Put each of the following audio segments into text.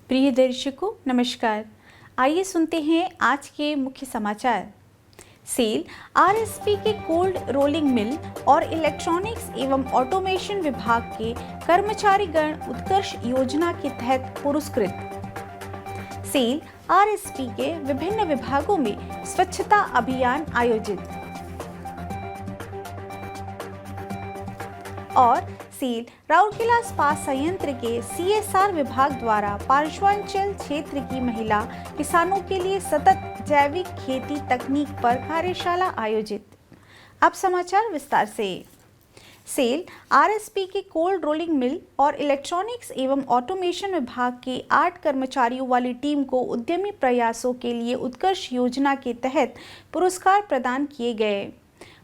प्रिय दर्शकों नमस्कार। आइए सुनते हैं आज के मुख्य समाचार। सेल आरएसपी के कोल्ड रोलिंग मिल और इलेक्ट्रॉनिक्स एवं ऑटोमेशन विभाग के कर्मचारीगण उत्कर्ष योजना के तहत पुरस्कृत। सेल आरएसपी के विभिन्न विभागों में स्वच्छता अभियान आयोजित। और सेल राउरकेला इस्पात संयंत्र के सीएसआर विभाग द्वारा पार्श्वांचल क्षेत्र की महिला किसानों के लिए सतत जैविक खेती तकनीक पर कार्यशाला आयोजित। अब समाचार विस्तार से। सेल आरएसपी के कोल्ड रोलिंग मिल और इलेक्ट्रॉनिक्स एवं ऑटोमेशन विभाग के 8 कर्मचारियों वाली टीम को उद्यमी प्रयासों के लिए उत्कर्ष योजना के तहत पुरस्कार प्रदान किए गए।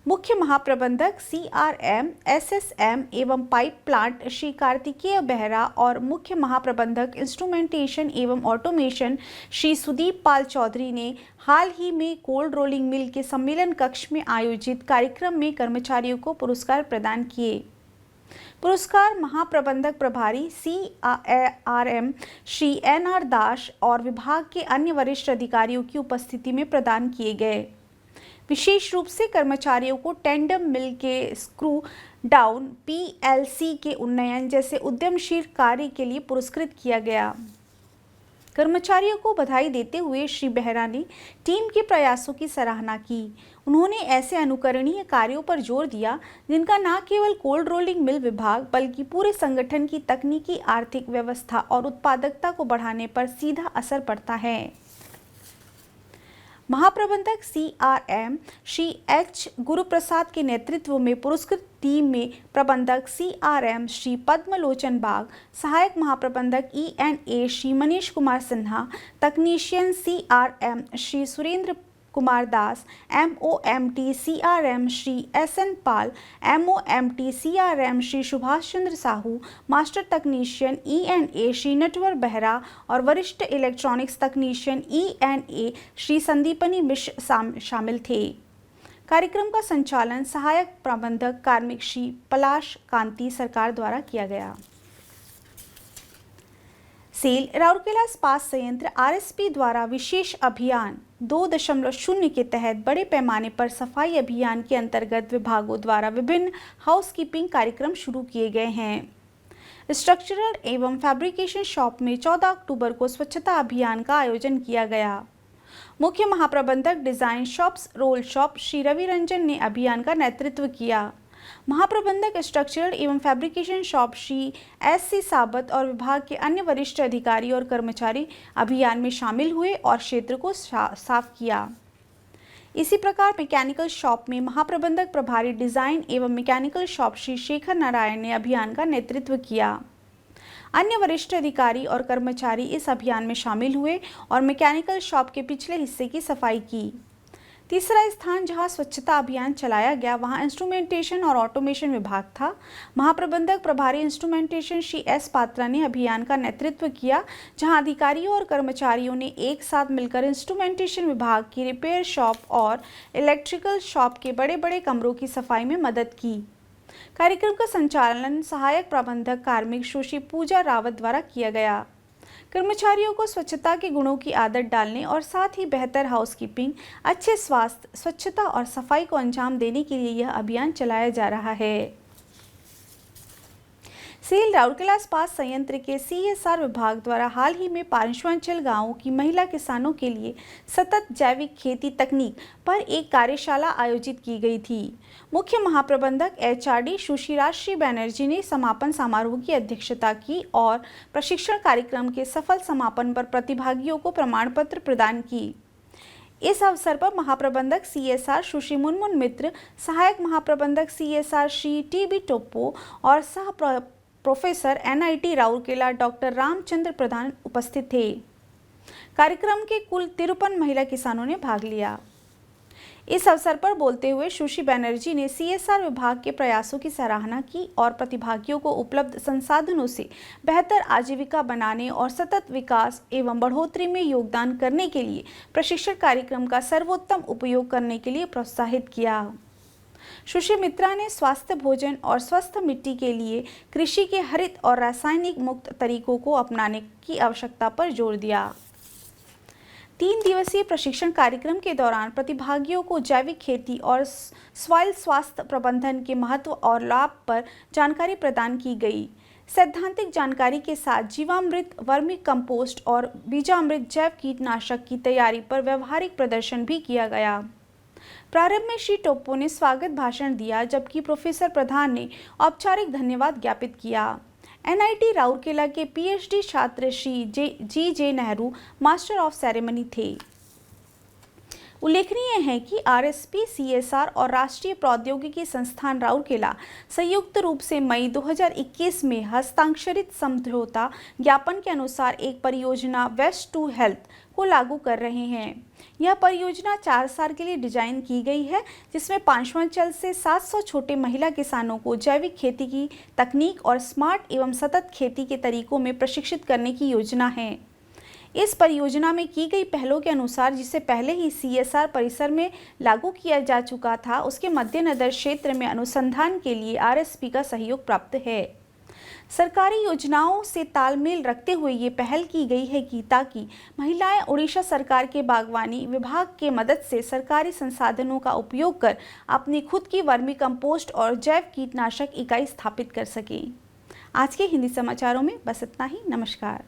मुख्य महाप्रबंधक सीआरएम एसएसएम एवं पाइप प्लांट श्री कार्तिकेय बेहरा और मुख्य महाप्रबंधक इंस्ट्रूमेंटेशन एवं ऑटोमेशन श्री सुदीप पाल चौधरी ने हाल ही में कोल्ड रोलिंग मिल के सम्मेलन कक्ष में आयोजित कार्यक्रम में कर्मचारियों को पुरस्कार प्रदान किए। पुरस्कार महाप्रबंधक प्रभारी सीआरएम श्री एनआर दास और विभाग के अन्य वरिष्ठ अधिकारियों की उपस्थिति में प्रदान किए गए। विशेष रूप से कर्मचारियों को टेंडम मिल के स्क्रू डाउन पीएलसी के उन्नयन जैसे उद्यमशील कार्य के लिए पुरस्कृत किया गया। कर्मचारियों को बधाई देते हुए श्री बेहरा ने टीम के प्रयासों की सराहना की। उन्होंने ऐसे अनुकरणीय कार्यों पर जोर दिया जिनका न केवल कोल्ड रोलिंग मिल विभाग बल्कि पूरे संगठन की तकनीकी, आर्थिक व्यवस्था और उत्पादकता को बढ़ाने पर सीधा असर पड़ता है। महाप्रबंधक सीआरएम श्री एच गुरुप्रसाद के नेतृत्व में पुरस्कृत टीम में प्रबंधक सीआरएम श्री पद्मलोचन बाग, सहायक महाप्रबंधक ईएनए श्री मनीष कुमार सिन्हा, तकनीशियन CRM Shri Surendra Kumar Das, एमओएमटी CRM Shri SN पाल, एमओएमटी सीआरएम श्री सुभाष चंद्र साहू, मास्टर तकनीशियन ईएनए श्री नटवर बेहरा और वरिष्ठ इलेक्ट्रॉनिक्स तकनीशियन ईएनए श्री संदीपनी मिश्र शामिल थे। कार्यक्रम का संचालन सहायक प्रबंधक कार्मिक श्री पलाश कांति सरकार द्वारा किया गया। सेल राउरकेला इस्पात संयंत्र आरएसपी द्वारा विशेष अभियान 2.0 के तहत बड़े पैमाने पर सफाई अभियान के अंतर्गत विभागों द्वारा विभिन्न हाउसकीपिंग कार्यक्रम शुरू किए गए हैं। स्ट्रक्चरल एवं फैब्रिकेशन शॉप में 14 अक्टूबर को स्वच्छता अभियान का आयोजन किया गया। मुख्य महाप्रबंधक design shops roll shop Shri Ravi Ranjan ने अभियान का नेतृत्व किया। महाप्रबंधक स्ट्रक्चरल एवं फैब्रिकेशन शॉप श्री एससी साबत और विभाग के अन्य वरिष्ठ अधिकारी और कर्मचारी अभियान में शामिल हुए और क्षेत्र को साफ किया। इसी प्रकार मैकेनिकल शॉप में महाप्रबंधक प्रभारी डिजाइन एवं मैकेनिकल शॉप श्री शेखर नारायण ने अभियान का नेतृत्व किया। अन्य वरिष्ठ अधिकारी और कर्मचारी इस अभियान में शामिल हुए और मैकेनिकल शॉप के पिछले हिस्से की सफाई की। तीसरा स्थान जहां स्वच्छता अभियान चलाया गया वहां इंस्ट्रूमेंटेशन और ऑटोमेशन विभाग था। महाप्रबंधक प्रभारी इंस्ट्रूमेंटेशन श्री एस पात्रा ने अभियान का नेतृत्व किया, जहां अधिकारियों और कर्मचारियों ने एक साथ मिलकर इंस्ट्रूमेंटेशन विभाग की रिपेयर शॉप और इलेक्ट्रिकल शॉप के बड़े बड़े कमरों की सफाई में मदद की। कार्यक्रम का संचालन सहायक प्रबंधक कार्मिक सुश्री पूजा रावत द्वारा किया गया। कर्मचारियों को स्वच्छता के गुणों की आदत डालने और साथ ही बेहतर हाउसकीपिंग, अच्छे स्वास्थ्य, स्वच्छता और सफाई को अंजाम देने के लिए यह अभियान चलाया जा रहा है। सेल राउरकेला इस्पात संयंत्र के सीएसआर विभाग द्वारा हाल ही में पार्श्वांचल गांवों की महिला किसानों के लिए सतत जैविक खेती तकनीक पर एक कार्यशाला आयोजित की गई थी। मुख्य महाप्रबंधक एचआरडी सुश्री बनर्जी ने समापन समारोह की अध्यक्षता की और प्रशिक्षण कार्यक्रम के सफल समापन पर प्रतिभागियों को प्रमाण पत्र प्रदान की। इस अवसर पर महाप्रबंधक सीएसआर सुश्री मुनमुन मित्र, सहायक महाप्रबंधक सीएसआर श्री टीबी टोप्पो और सह professor NIT Rourkela doctor Ramchandra Pradhan उपस्थित थे। कार्यक्रम के कुल 53 महिला किसानों ने भाग लिया। इस अवसर पर बोलते हुए सुश्री बनर्जी ने सीएसआर विभाग के प्रयासों की सराहना की और प्रतिभागियों को उपलब्ध संसाधनों से बेहतर आजीविका बनाने और सतत विकास एवं बढ़ोतरी में योगदान करने के लिए प्रशिक्षण कार्यक्रम का सर्वोत्तम उपयोग करने के लिए प्रोत्साहित किया। सुश्री मित्रा ने स्वास्थ्य भोजन और स्वस्थ मिट्टी के लिए कृषि के हरित और रासायनिक मुक्त तरीकों को अपनाने की आवश्यकता पर जोर दिया। 3 दिवसीय प्रशिक्षण कार्यक्रम के दौरान प्रतिभागियों को जैविक खेती और सॉइल स्वास्थ्य प्रबंधन के महत्व और लाभ पर जानकारी प्रदान की गई। सैद्धांतिक जानकारी के साथ जीवामृत, वर्मी कंपोस्ट और बीजामृत जैव कीटनाशक की तैयारी पर व्यवहारिक प्रदर्शन भी किया गया। प्रारंभ में श्री टोप्पो ने स्वागत भाषण दिया, जबकि प्रोफेसर प्रधान ने औपचारिक धन्यवाद ज्ञापित किया। एनआईटी राउरकेला के पीएचडी छात्र श्री जी नेहरू मास्टर ऑफ सेरेमनी थे। उल्लेखनीय है कि आरएसपी, सीएसआर और राष्ट्रीय प्रौद्योगिकी संस्थान राउरकेला संयुक्त रूप से मई 2021 में हस्ताक्षरित समझौता ज्ञापन के अनुसार एक परियोजना वेस्ट टू हेल्थ को लागू कर रहे हैं। यह परियोजना 4 साल के लिए डिजाइन की गई है, जिसमें पांचवांचल से 700 छोटे महिला किसानों को जैविक खेती की तकनीक और स्मार्ट एवं सतत खेती के तरीकों में प्रशिक्षित करने की योजना है। इस परियोजना में की गई पहलों के अनुसार, जिसे पहले ही सीएसआर परिसर में लागू किया जा चुका था, उसके मद्देनजर क्षेत्र में अनुसंधान के लिए आरएसपी का सहयोग प्राप्त है। सरकारी योजनाओं से तालमेल रखते हुए ये पहल की गई है कि ताकि महिलाएं उड़ीसा सरकार के बागवानी विभाग के मदद से सरकारी संसाधनों का उपयोग कर अपनी खुद की वर्मी कंपोस्ट और जैव कीटनाशक इकाई स्थापित कर सकें। आज के हिंदी समाचारों में बस इतना ही। नमस्कार।